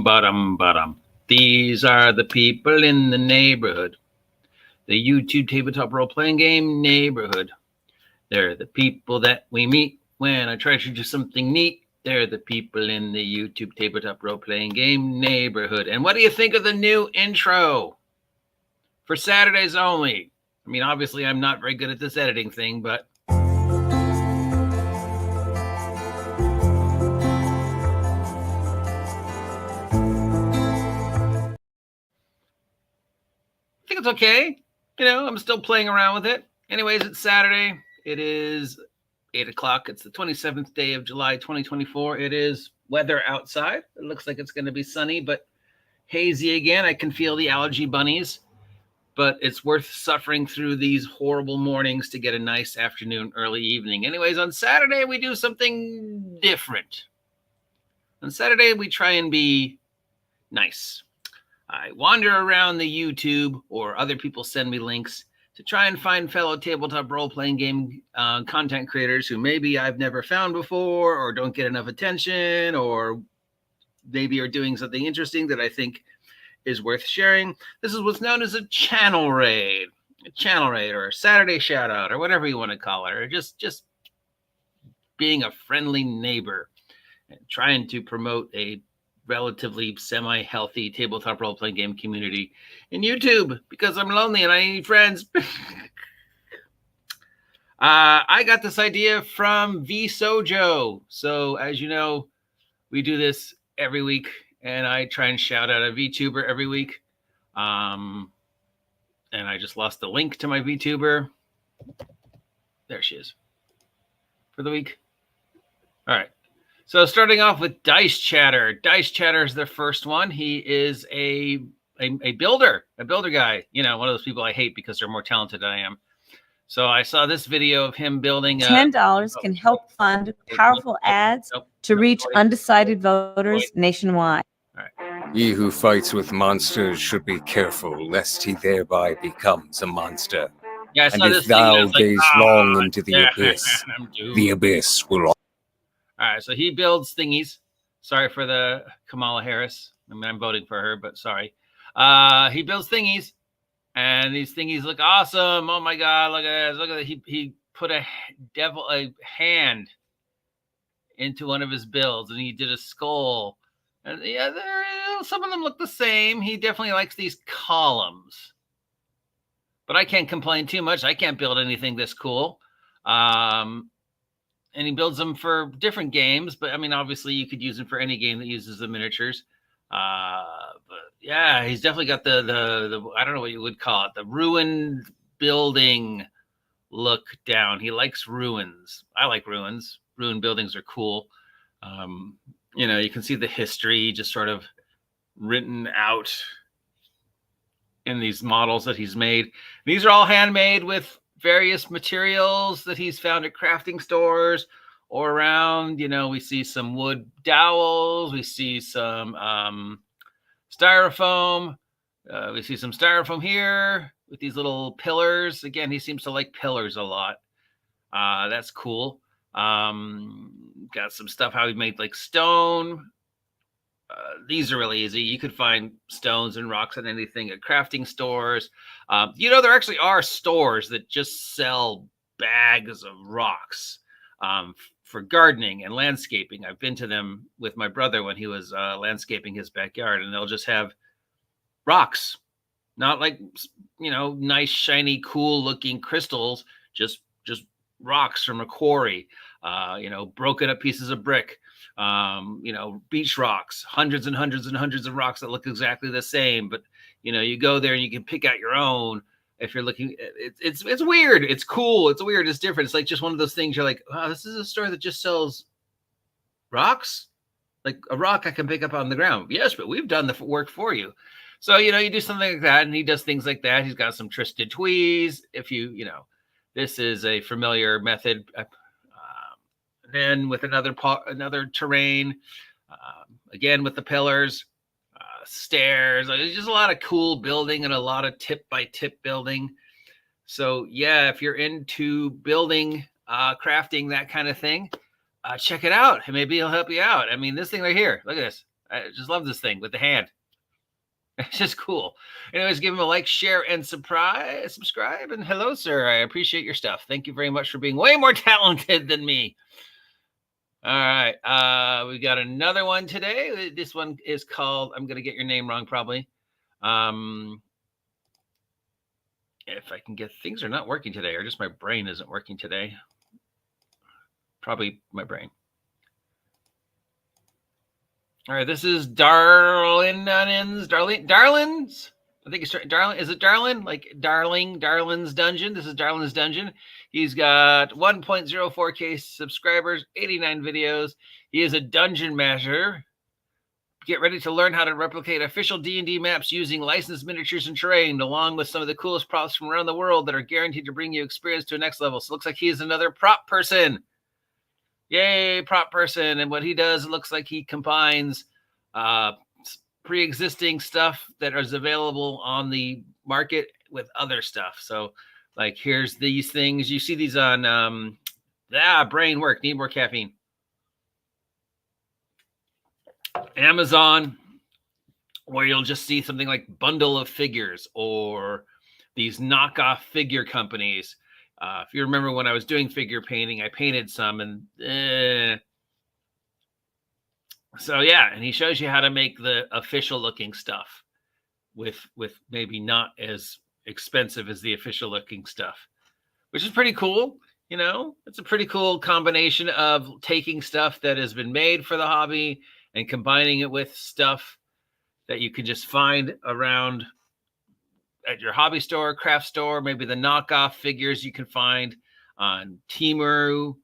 Bottom. These are the people in the neighborhood. The YouTube tabletop role-playing game neighborhood. They're the people that we meet when I try to do something neat. They're the people in the YouTube tabletop role-playing game neighborhood. And what do you think of the new intro for Saturdays only? I mean, obviously, I'm not very good at this editing thing, but I think it's okay. You know, I'm still playing around with it. Anyways, it's Saturday. It is 8 o'clock. It's the 27th day of July, 2024. It is weather outside. It looks like it's going to be sunny, but hazy again. I can feel the allergy bunnies, but it's worth suffering through these horrible mornings to get a nice afternoon, early evening. Anyways, on Saturday, we do something different. On Saturday, we try and be nice. I wander around the YouTube, or other people send me links to try and find fellow tabletop role-playing game content creators who maybe I've never found before, or don't get enough attention, or maybe are doing something interesting that I think is worth sharing. This is what's known as a channel raid, or a Saturday Shoutout, or whatever you want to call it, or just being a friendly neighbor and trying to promote a relatively semi-healthy tabletop role-playing game community in YouTube, because I'm lonely and I need friends. I got this idea from vsojo. So as you know, we do this every week, and I try and shout out a VTuber every week. And I just lost the link to my VTuber. There she is for the week. All right. So starting off with Dice Chatter. Dice Chatter is the first one. He is a builder guy. You know, one of those people I hate because they're more talented than I am. So I saw this video of him building. $10 can help fund powerful ads to reach undecided voters nationwide. All right. He who fights with monsters should be careful, lest he thereby becomes a monster. Yeah, I saw and this if thou thing, gaze long into the abyss will. All right, so he builds thingies. Sorry for the Kamala Harris. I mean, I'm voting for her, but sorry. He builds thingies, and these thingies look awesome. Oh my God, look at this. Look at that. He put a hand into one of his builds, and he did a skull. And yeah, some of them look the same. He definitely likes these columns. But I can't complain too much. I can't build anything this cool. And he builds them for different games, but I mean, obviously you could use them for any game that uses the miniatures. But yeah, he's definitely got the I don't know what you would call it, the ruined building look down. He likes ruins. I like ruins. Ruined buildings are cool. You know, you can see the history just sort of written out in these models that he's made. These are all handmade with various materials that he's found at crafting stores or around. You know, we see some wood dowels, we see some styrofoam, we see some styrofoam here with these little pillars. Again, he seems to like pillars a lot. That's cool. Got some stuff how he made like stone. These are really easy. You could find stones and rocks and anything at crafting stores. You know, there actually are stores that just sell bags of rocks for gardening and landscaping. I've been to them with my brother when he was landscaping his backyard, and they'll just have rocks, not like, you know, nice, shiny, cool looking crystals, just rocks from a quarry, you know, broken up pieces of brick. You know, beach rocks, hundreds and hundreds and hundreds of rocks that look exactly the same. But, you know, you go there and you can pick out your own. If you're looking, it's weird. It's cool. It's weird. It's different. It's like just one of those things. You're like, wow, this is a store that just sells rocks. Like a rock I can pick up on the ground. Yes, but we've done the work for you. So, you know, you do something like that, and he does things like that. He's got some twisted tweez. If you know, this is a familiar method. Then with another terrain, again with the pillars, stairs. There's just a lot of cool building and a lot of tip by tip building. So yeah, if you're into building, crafting, that kind of thing, check it out. Maybe it'll help you out. I mean, this thing right here, look at this. I just love this thing with the hand. It's just cool. Anyways, give him a like, share, and subscribe. And hello, sir. I appreciate your stuff. Thank you very much for being way more talented than me. All right. We got another one today. This one is called, I'm going to get your name wrong probably. If I can get, things are not working today, or just my brain isn't working today. Probably my brain. All right, this is Darlin's. I think it's Darlin. Is it Darlin? Like Darlin's Dungeon. This is Darlin's Dungeon. He's got 1.04K subscribers, 89 videos. He is a dungeon master. Get ready to learn how to replicate official D&D maps using licensed miniatures and terrain, along with some of the coolest props from around the world that are guaranteed to bring you experience to a next level. So it looks like he is another prop person. Yay, prop person. And what he does, it looks like he combines pre-existing stuff that is available on the market with other stuff. So like here's these things. You see these on brain work, need more caffeine. Amazon, where you'll just see something like bundle of figures or these knockoff figure companies. If you remember when I was doing figure painting, I painted some and so yeah, and he shows you how to make the official looking stuff with maybe not as expensive as the official looking stuff, which is pretty cool. You know, it's a pretty cool combination of taking stuff that has been made for the hobby and combining it with stuff that you can just find around at your hobby store, craft store, maybe the knockoff figures you can find on Temu,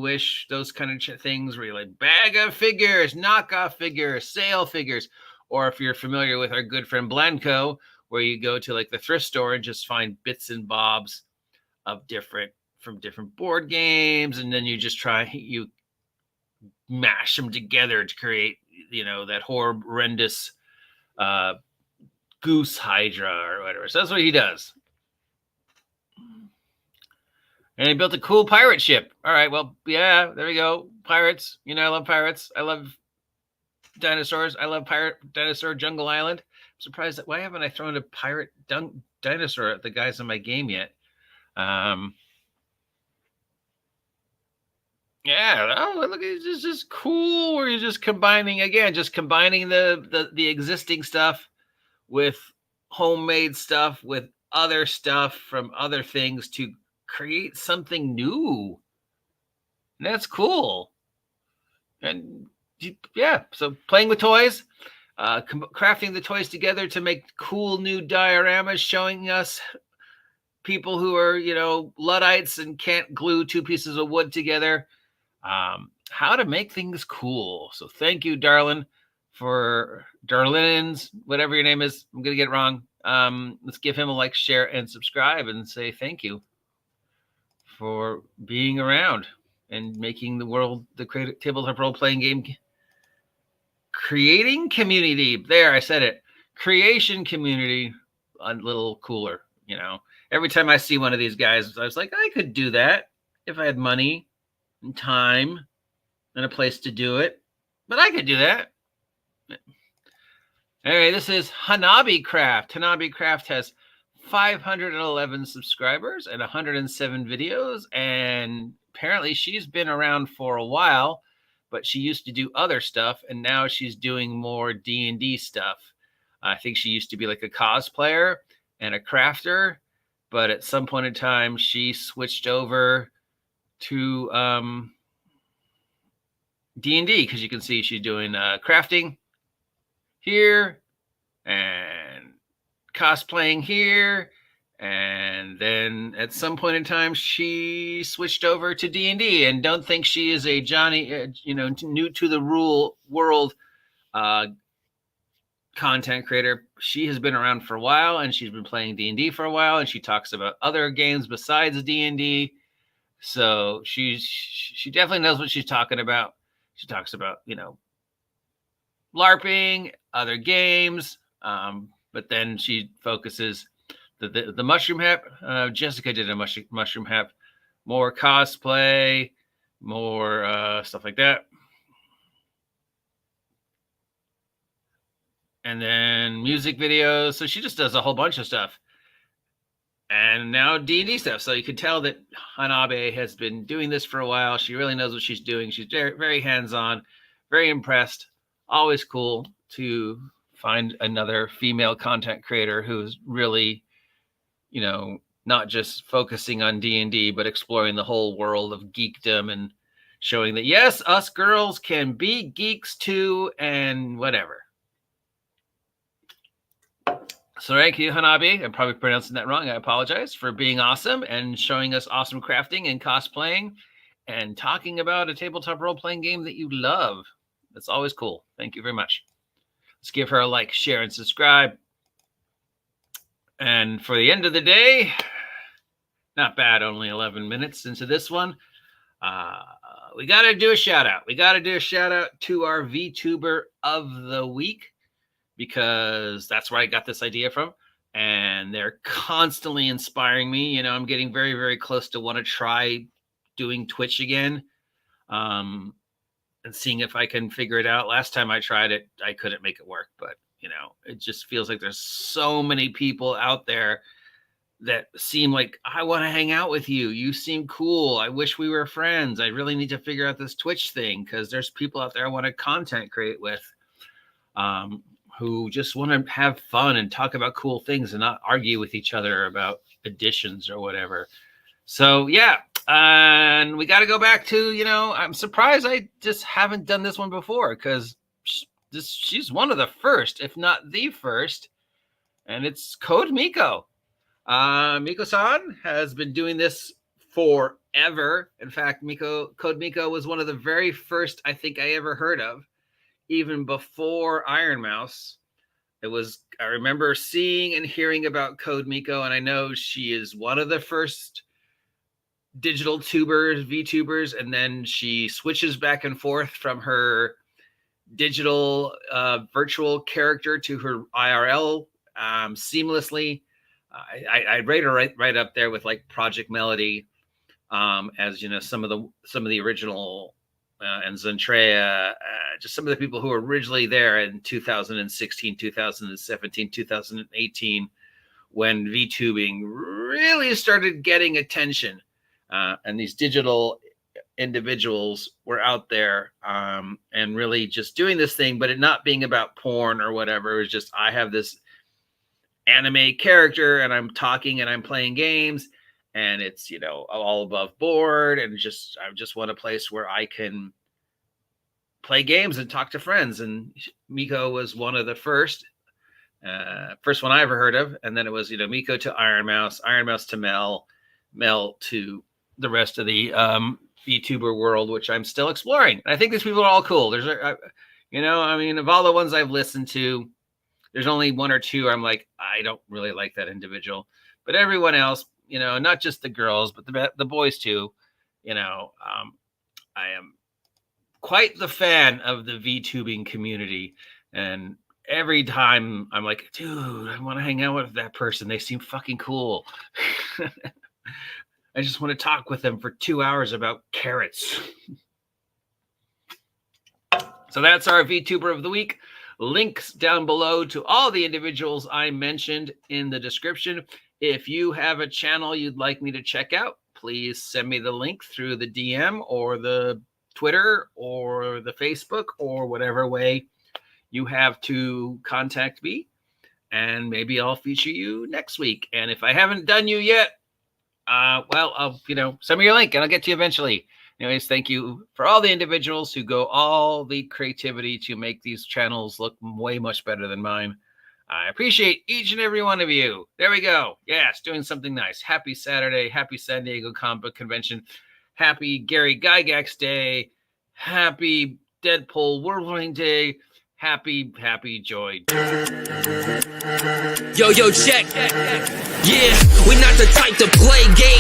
Wish, those kind of things where you're like bag of figures, knockoff figures, sale figures. Or if you're familiar with our good friend Blanco, where you go to like the thrift store and just find bits and bobs of different board games. And then you just you mash them together to create, you know, that horrendous goose hydra or whatever. So that's what he does. And he built a cool pirate ship. All right, well, yeah, there we go. Pirates. You know, I love pirates. I love dinosaurs. I love dinosaur Jungle Island. I'm surprised that why haven't I thrown a pirate dinosaur at the guys in my game yet? Yeah, oh, look, it's just cool where you're just combining the existing stuff with homemade stuff, with other stuff from other things to create something new. And that's cool. And yeah, so playing with toys, crafting the toys together to make cool new dioramas, showing us people who are, you know, Luddites and can't glue two pieces of wood together, how to make things cool. So thank you, Darlin's, whatever your name is. I'm going to get it wrong. Let's give him a like, share, and subscribe and say thank you for being around and making the world, the tabletop role-playing game, creating community. There, I said it. Creation community a little cooler, you know. Every time I see one of these guys, I was like, I could do that if I had money and time and a place to do it. But I could do that. Anyway, this is Hanabi Craft. Hanabi Craft has 511 subscribers and 107 videos. And apparently she's been around for a while, but she used to do other stuff. And now she's doing more D&D stuff. I think she used to be like a cosplayer and a crafter. But at some point in time, she switched over to D&D, because you can see she's doing crafting here and cosplaying here. And then at some point in time, she switched over to D&D. And don't think she is a new to the world content creator. She has been around for a while, and she's been playing D&D for a while, and she talks about other games besides D&D. So she definitely knows what she's talking about. She talks about, you know, LARPing, other games, but then she focuses the mushroom hep. Jessica did a mushroom hep, more cosplay, more stuff like that. And then music videos. So she just does a whole bunch of stuff. And now D&D stuff. So you can tell that Hanabe has been doing this for a while. She really knows what she's doing. She's very, very hands-on, very impressed. Always cool to find another female content creator who's really, you know, not just focusing on D&D, but exploring the whole world of geekdom and showing that, yes, us girls can be geeks too and whatever. So thank you, Hanabe. I'm probably pronouncing that wrong. I apologize for being awesome and showing us awesome crafting and cosplaying and talking about a tabletop role-playing game that you love. That's always cool. Thank you very much. Let's give her a like, share, and subscribe. And for the end of the day, not bad, only 11 minutes into this one. We got to do a shout out. We got to do a shout out to our VTuber of the week, because that's where I got this idea from. And they're constantly inspiring me. You know, I'm getting very, very close to want to try doing Twitch again. And seeing if I can figure it out. Last time I tried it, I couldn't make it work. But, you know, it just feels like there's so many people out there that seem like, I want to hang out with you. You seem cool. I wish we were friends. I really need to figure out this Twitch thing, because there's people out there I want to content create with. Who just want to have fun and talk about cool things and not argue with each other about additions or whatever. So, yeah. And we got to go back to, you know, I'm surprised I just haven't done this one before, because she's one of the first, if not the first. And it's Code Miko. Miko-san has been doing this forever. In fact, Code Miko was one of the very first I think I ever heard of. Even before Iron Mouse. I remember seeing and hearing about Code Miko, and I know she is one of the first digital tubers, VTubers, and then she switches back and forth from her digital virtual character to her IRL seamlessly. I rate her right up there with like Project Melody, as you know, some of the original. And Zentrea, just some of the people who were originally there in 2016, 2017, 2018, when VTubing really started getting attention. And these digital individuals were out there and really just doing this thing, but it not being about porn or whatever. It was just, I have this anime character and I'm talking and I'm playing games. And it's, you know, all above board, and I just want a place where I can play games and talk to friends. And Miko was one of the first one I ever heard of. And then it was, you know, Miko to Iron Mouse to Mel to the rest of the VTuber world, which I'm still exploring. And I think these people are all cool. There's, you know, I mean, of all the ones I've listened to, there's only one or two I'm like, I don't really like that individual. But everyone else, you know, not just the girls, but the boys too. You know, I am quite the fan of the VTubing community. And every time I'm like, dude, I want to hang out with that person. They seem fucking cool. I just want to talk with them for 2 hours about carrots. So that's our VTuber of the week. Links down below to all the individuals I mentioned in the description. If you have a channel you'd like me to check out, please send me the link through the DM or the Twitter or the Facebook or whatever way you have to contact me. And maybe I'll feature you next week. And if I haven't done you yet, well, I'll, you know, send me your link and I'll get to you eventually. Anyways, thank you for all the individuals who go all the creativity to make these channels look way much better than mine. I appreciate each and every one of you. There we go. Yes, doing something nice. Happy Saturday. Happy San Diego Comic Book Convention. Happy Gary Gygax Day. Happy Deadpool Wolverine Day. Happy joy. Yo, check. Yeah, we're not the type to play games.